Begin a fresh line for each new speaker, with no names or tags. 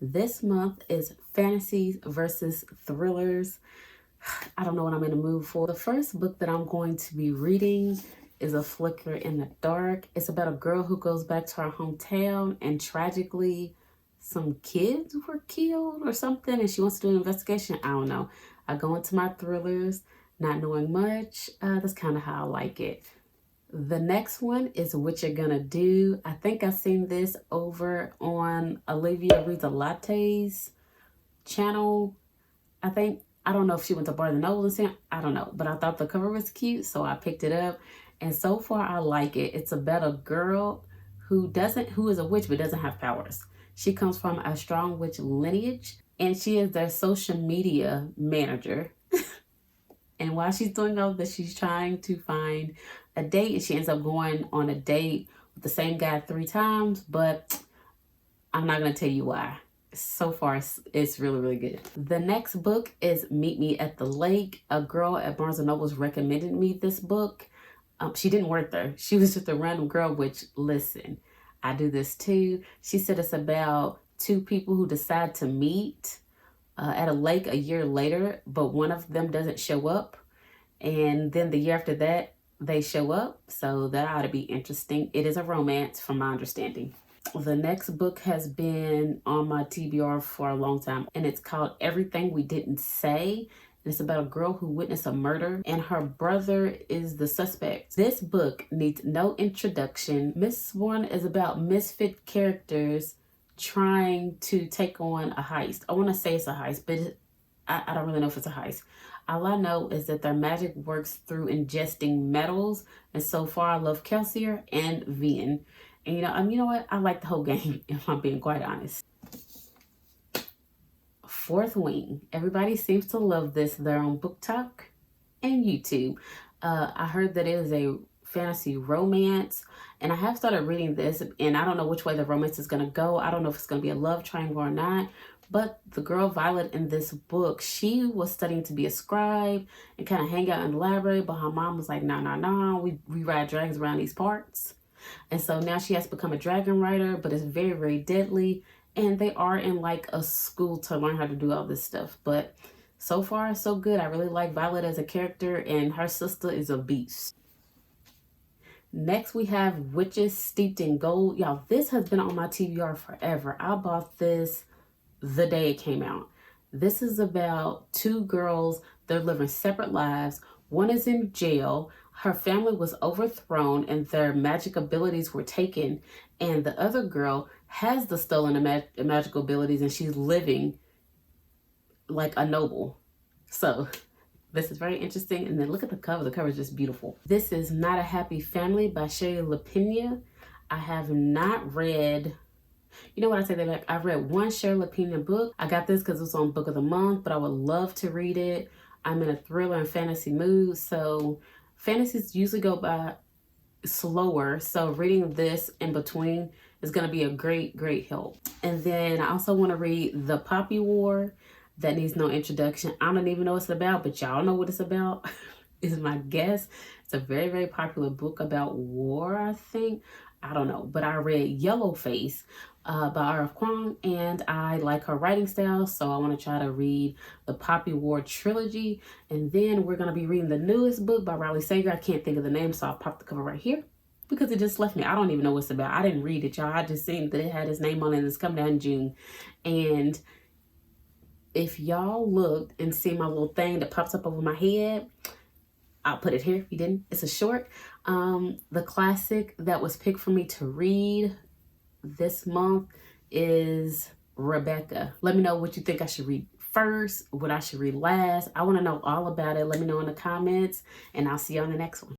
This month is fantasies versus thrillers. I don't know what I'm in the mood for. The first book that I'm going to be reading is A Flicker in the Dark. It's about a girl who goes back to her hometown and tragically some kids were killed or something and she wants to do an investigation. I don't know. I go into my thrillers not knowing much. That's kind of how I like it. The next one is What You're Gonna Do. I think I've seen this over on Olivia Reads a Latte's channel. I don't know if she went to Barnes& Noble and seen, I don't know, but I thought the cover was cute, so I picked it up. And so far I like it. It's about a girl who is a witch but doesn't have powers. She comes from a strong witch lineage and she is their social media manager. And while she's doing all this, she's trying to find a date, and she ends up going on a date with the same guy 3 times, but I'm not going to tell you why. So far, it's really, really good. The next book is Meet Me at the Lake. A girl at Barnes & Noble's recommended me this book. She didn't work there. She was just a random girl, which, listen, I do this too. She said it's about 2 people who decide to meet at a lake a year later, but one of them doesn't show up. And then the year after that, they show up. So that ought to be interesting. It is a romance from my understanding. The next book has been on my TBR for a long time, and it's called Everything We Didn't Say. It's about a girl who witnessed a murder and her brother is the suspect. This book needs no introduction. This one is about misfit characters trying to take on a heist. I want to say it's a heist, but I don't really know if it's a heist. All I know is that their magic works through ingesting metals. And so far I love Kelsier and Vian. And you know what? I like the whole game, if I'm being quite honest. Fourth Wing. Everybody seems to love this. They're on Book Talk and YouTube. I heard that it is a fantasy romance, and I have started reading this, and I don't know which way the romance is going to go. I don't know if it's going to be a love triangle or not, but the girl Violet in this book, she was studying to be a scribe and kind of hang out in the library, but her mom was like, nah, we ride dragons around these parts. And so now she has to become a dragon rider, but it's very, very deadly, and they are in like a school to learn how to do all this stuff. But so far, so good. I really like Violet as a character, and her sister is a beast. Next, we have Witches Steeped in Gold. Y'all, this has been on my TBR forever. I bought this the day it came out. This is about 2 girls. They're living separate lives. One is in jail. Her family was overthrown and their magic abilities were taken. And the other girl has the stolen magical abilities and she's living like a noble. So this is very interesting. And then look at the cover. The cover is just beautiful. This is Not a Happy Family by Shirley LaPena. I have not read, you know what I say that back? I've read one Shirley LaPena book. I got this because it's on Book of the Month, but I would love to read it. I'm in a thriller and fantasy mood. So fantasies usually go by slower. So reading this in between is going to be a great, great help. And then I also want to read The Poppy War. That needs no introduction. I don't even know what it's about, but y'all know what it's about, is my guess. It's a very, very popular book about war, I think. I don't know, but I read Yellow Face by R.F. Kuang, and I like her writing style, so I want to try to read the Poppy War trilogy. And then we're going to be reading the newest book by Riley Sager. I can't think of the name, so I'll pop the cover right here because it just left me. I don't even know what it's about. I didn't read it, y'all. I just seen that it had his name on it, and it's coming out in June. And if y'all looked and see my little thing that pops up over my head, I'll put it here if you didn't. It's a short. The classic that was picked for me to read this month is Rebecca. Let me know what you think I should read first, what I should read last. I want to know all about it. Let me know in the comments, and I'll see you on the next one.